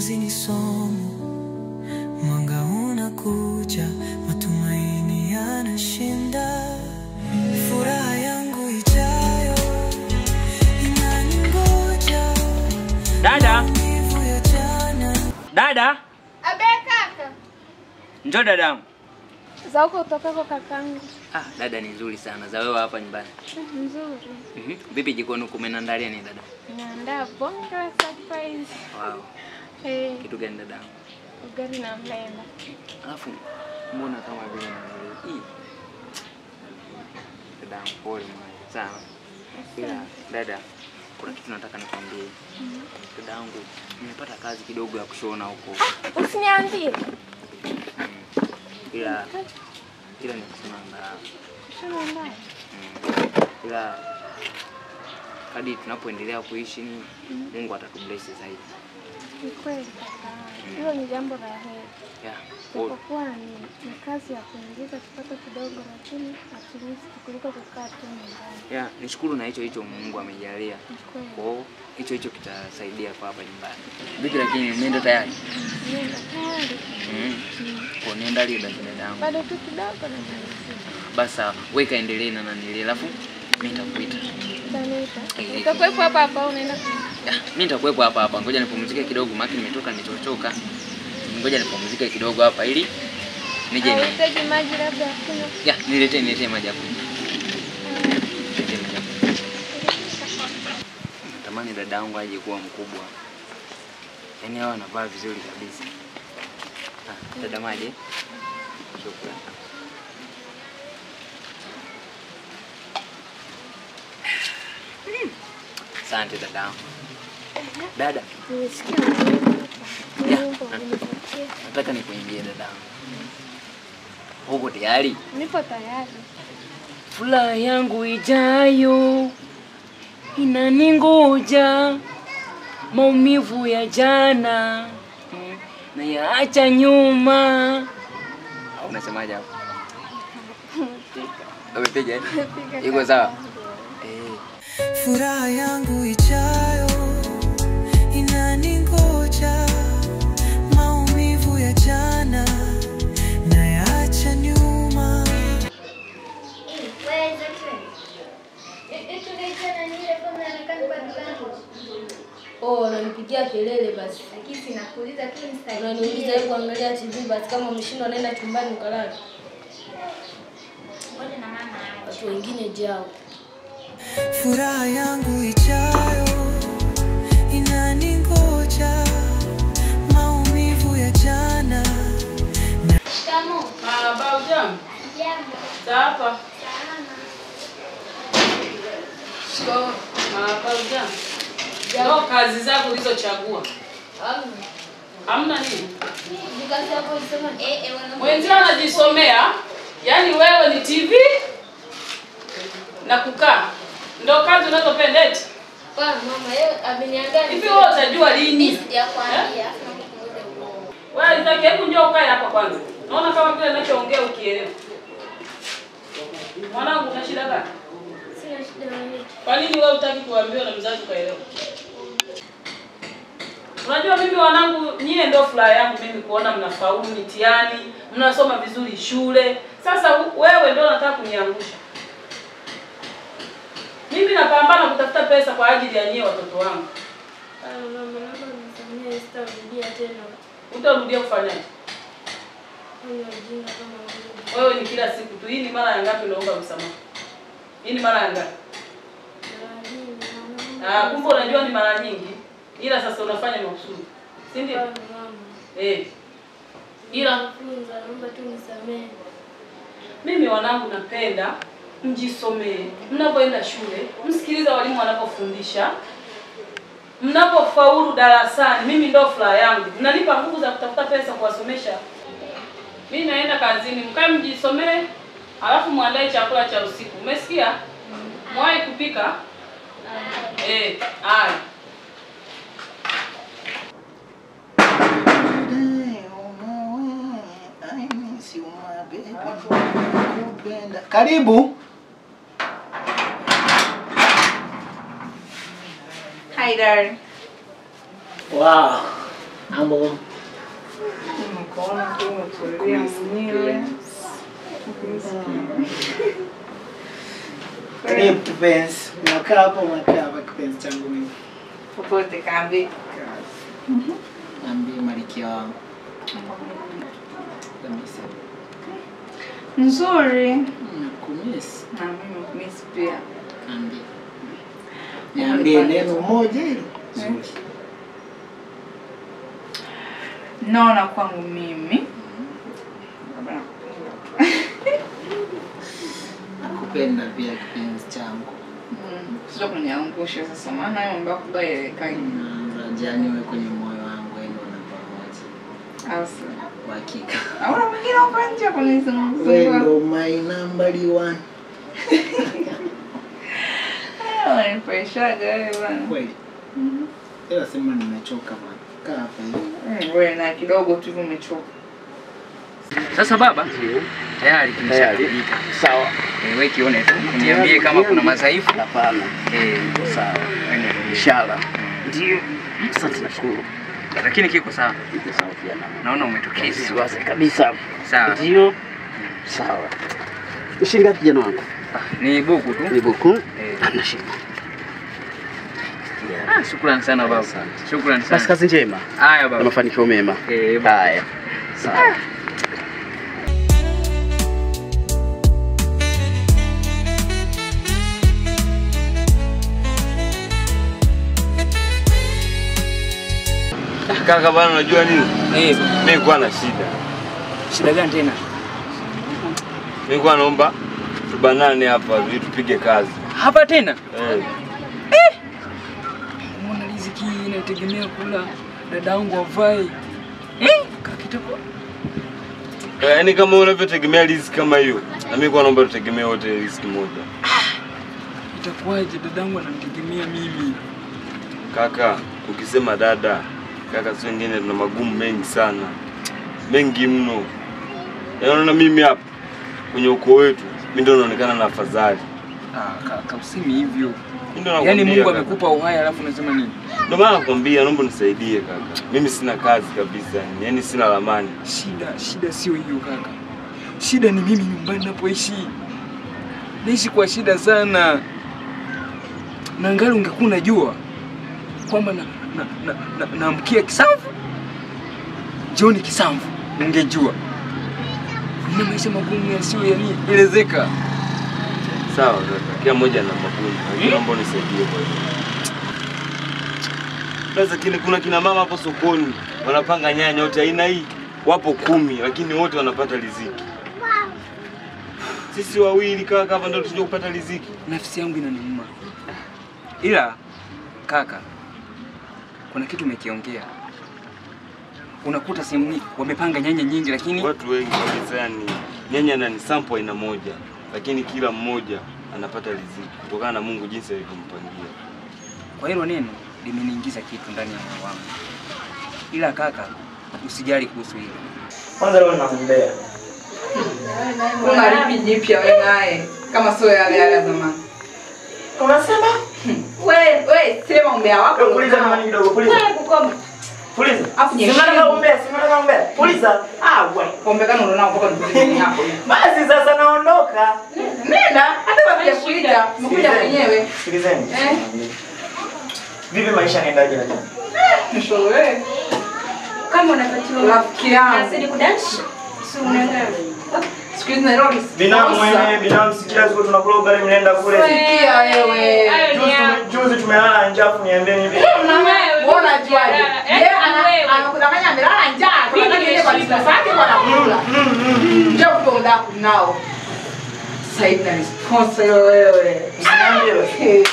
Kazi ni somo, mwanga unakuja, matumaini yanashinda. Furaha yangu ijayo inaningoja. Dada! Dada! Abe kaka. Njoo dadangu. Za huko kutoka kwa kakangu. Dada ni nzuri sana. Za wewe hapa nyumbani. Nzuri. Vipi jikoni uko umeandalia nini dada? Naandaa bonga surprise. Wow. Kitu gani dadangu? Ugali na mlenda. Alafu mbona kama vile hii? Dadangu pole mwana. Sawa. Ila dada, kuna kitu nataka nikwambie. Dadangu, nimepata kazi kidogo ya kushona huko. Usiniambie. Ila nikusema Shona. Ila hadi tunapoendelea kuishi ni Mungu atatubless zaidi. Ni kweli kaka. Hilo ni jambo la heri. Kwa ni kazi ya kuingiza kipato kidogo, lakini at least kuliko kukaa tu nyumbani. Nishukuru na hicho Mungu amejalia. Kwa hicho kitasaidia kwa hapa nyumbani. Vipi lakini umeenda tayari? Nenda tayari. Kwa nenda leo dadangu. Bado tu kidogo na malizia. Basi wewe kaendelee na nani, alafu mimi nitakuita. Utakuwepo hapa hapa unaenda? Mimi nitakuwepo hapa hapa. Ngoja nipumzike kidogo maana nimetoka nimechoka. Ngoja nipumzike kidogo hapa ili nije ni. Unahitaji maji labda kunywa? Niletee maji hapo. Tamani dadangu aje kuwa mkubwa. Yaani hao anavaa vizuri kabisa. Dada maji. Shukrani. Asante dadangu. Dada. Nataka nikuimbie dadangu. Uko tayari? Nipo tayari. Furaha yangu ijayo inaningoja, maumivu ya jana na yaacha nyuma. Unasemaje hapo? Umepiga? Iko sawa? Furaha yangu ijayo inaningoja, maumivu ya jana na yaacha nyuma. Unanipigia kelele basi. Lakini nakuuliza kile mstari. Unaniuliza hebu kuangalia TV basi, kama umeshindwa nenda chumbani ukalala. Ngoja na mama. Watu wengine jao. Furaha yangu ijayo inaningoja, maumivu ya jana. Kamo. Baba ujambo? Jambo. Hapa. Salama. Baba ujambo? Ndio kazi zako ulizochagua. Hamna nini? Nikazi hapo isema Mwenzio anajisomea, yani wewe ni TV na kukaa. Ndio kazi unazopenda eti? kwa mama yeye ameniangalia. Hivi wewe utajua lini? Sijakwambia. Wewe nitaki hebu njoo ukae hapa kwanza. Naona kama vile ninachoongea ukielewa. Mwanangu una shida gani? Sina shida yoyote. Kwa nini wewe hutaki kuambiwa na mzazi ukaelewa? Unajua mimi wanangu nyie ndio furaha yangu mimi kuona mnafaulu mitihani, mnasoma vizuri shule. Sasa wewe ndio unataka kuniangusha. Mimi napambana kutafuta pesa kwa ajili ya nyie watoto wangu. Mama naomba nisamee, sitarudia tena. Utarudia kufanyaje? Ni ujinga kama Wewe ni kila siku tu. Hii ni mara ya ngapi unaomba msamaha? Hii ni mara ya ngapi? Kumbe unajua ni mara nyingi. Ila sasa unafanya makusudi. Si ndio? Ila naomba tu nisamee. mimi wanangu napenda mjisomee. Mnapoenda shule, msikilize walimu wanapofundisha. Mnapofaulu darasani, mimi ndio furaha yangu. Mnanipa nguvu za kutafuta pesa kuwasomesha. Mimi naenda kazini, mkae mjisomee, alafu muandae chakula cha usiku. Umesikia? Mwahi kupika? Haya. Karibu. Hi darling. Wow. Mambo. Mkono tu umetulia mwenyewe. Karibu kipenzi. Unakaa hapa kipenzi changu mimi. Popote kambi. Niambie malikia wangu. Kabisa. Nzuri. Nakumisi. Na mimi nakumisi pia. Niambie. Niambie neno moja hilo. Nzuri. Naona kwangu mimi. Nakupenda pia kipenzi changu. Sio kuniangusha sasa maana hayo mambo yako baya kai. Jani wewe kwenye moyo wangu endo na pamoja. Asa. Hakika. Ahora mwingine uko nje kunizungumzia. Wewe ndo my number 1. Wewe preshaga wewe bwana. Kweli. Ila sema nimechoka bwana. Kaa hapa hivi. Wewe na kidogo tu umechoka. Sasa baba, tayari tumesharidhika. Sawa. Wewe kione tu, uniambie kama kuna madhaifu. Hapana. Sawa. Inshallah. Ndio. Asante nashukuru. Lakini kiko sawa. Kiko sawa pia na. Naona umetokeza. Siwaze kabisa. Sawa. Ndio. Sawa. Ushinga kijana wangu. Ni buku tu. Ni buku. Ana shida. Shukrani sana baba. Shukrani sana. Basi kazi njema. Haya baba. Na mafanikio mema. Haya. Sawa. Kaka bana unajua nini? Mimi kwa na shida. Shida gani tena? Mimi kwa naomba tubanane hapa ili tupige kazi. Hapa tena? Mbona riziki inategemea kula dadangu avai? Kakitakuwa. Yaani kama unavyotegemea riziki kama hiyo, na mimi kwa naomba tutegemee wote riziki moja. Itakuwaje dadangu anamtegemea mimi? Kaka, ukisema dada, kaka sio wengine tuna magumu mengi sana. Mengi mno. Yaani mimi hapa kwenye ukoo wetu, mimi ndio naonekana na afadhali. Kaka usimi hivyo. Yaani Mungu amekupa uhai alafu unasema nini? Ndio maana nakwambia naomba nisaidie kaka. Mimi sina kazi kabisa, yaani sina lamani. Shida sio hiyo kaka. Shida ni mimi nyumbani ninapoishi. Naishi kwa shida sana. Na angali ungekuwa unajua kwamba naamkia kisamvu. Jioni kisamvu, ungejua. Nina maisha magumu yasiyo elezeka. Sawa kaka, kila mmoja ana magumu. Naomba unisaidie kwa hiyo. Sasa kuna kina mama hapo sokoni wanapanga nyanya yote aina hii. Wapo 10 lakini wote wanapata riziki. Sisi wawili kaka hapa ndio tunajua kupata riziki. Nafsi yangu inaniuma. Ila kaka, kuna kitu umekiongea. Unakuta sehemu wamepanga nyanya nyingi lakini watu wengi kabisa yani nyanya na ni sample aina moja lakini kila mmoja anapata riziki kutokana na Mungu jinsi alivyompangia. Kwa hilo neno limeniingiza kitu ndani ya moyo wangu. Ila kaka, usijali kuhusu hilo. Kwanza leo nakumbea. Kuna lipi jipya wewe naye kama sio yale ya zamani. Unasema? Wewe sema umbea wako. Puliza mama kidogo, puliza. Wewe kukoma. Puliza. Afu nyesha. Simama umbea, simama umbea. Puliza. Wewe. Pombe kama unao mpaka nikuzie hapo. Basi sasa naondoka. Nenda, hata baada kuita, mkuja mwenyewe. Sikilizeni. Vipi maisha yanaendaje lakini? Mshauri wewe. Kama unapatiwa rafiki yangu. Asidi kudance. Si unaelewa. Sikizi Nairobi. Binamu wewe, binamu sikia siku tunakula ugali mnaenda kule. Sikia wewe. Juzi tumelala njaa niambie hivi. Mbona juaje? Yeye anakudanganya amelala njaa. Tunataka ile kwa zake kwa nakula. Njoo kuonda kunao. Sasa hivi na sponsor wewe. Usiniambie wewe.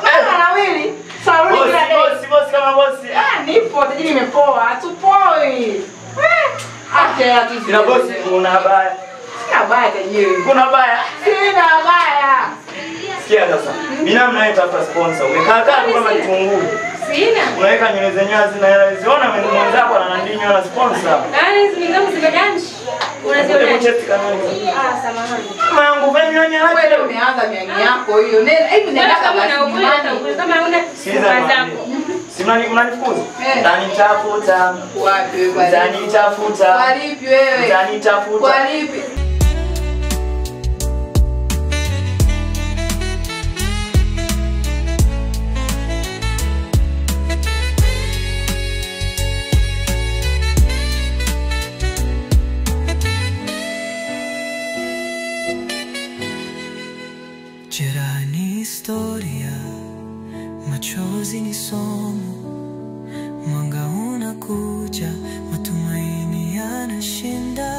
Bana na wili. Saruni kila day. Bosi kama bosi. Nipo tajiri nimepoa. Tupoi. Acha tu. Sina bosi, una habari. Sina baya tajiri. Kuna baya? Sina baya. Sikia sasa. Binamu naye tafuta sponsor. Umekaa tu kama kitunguu. Sina. Unaweka nywele zenyewe zina hela. Ziona mwenzako anandinyo na sponsor. Hizi ni ngapi zimedance? Unaziona? Samahani. Mama yangu wewe mioni yako. Wewe umeanza miani yako hiyo. Nenda hivi nenda kama kama una Sikiliza Si mnanifukuza? Eh. Utanitafuta. Wapi wewe kwa lipi? Utanitafuta. Kwa lipi wewe? Utanitafuta. Kwa lipi? Jeraha ni historia, machozi ni somo, mwanga unakuja, matumaini yanashinda.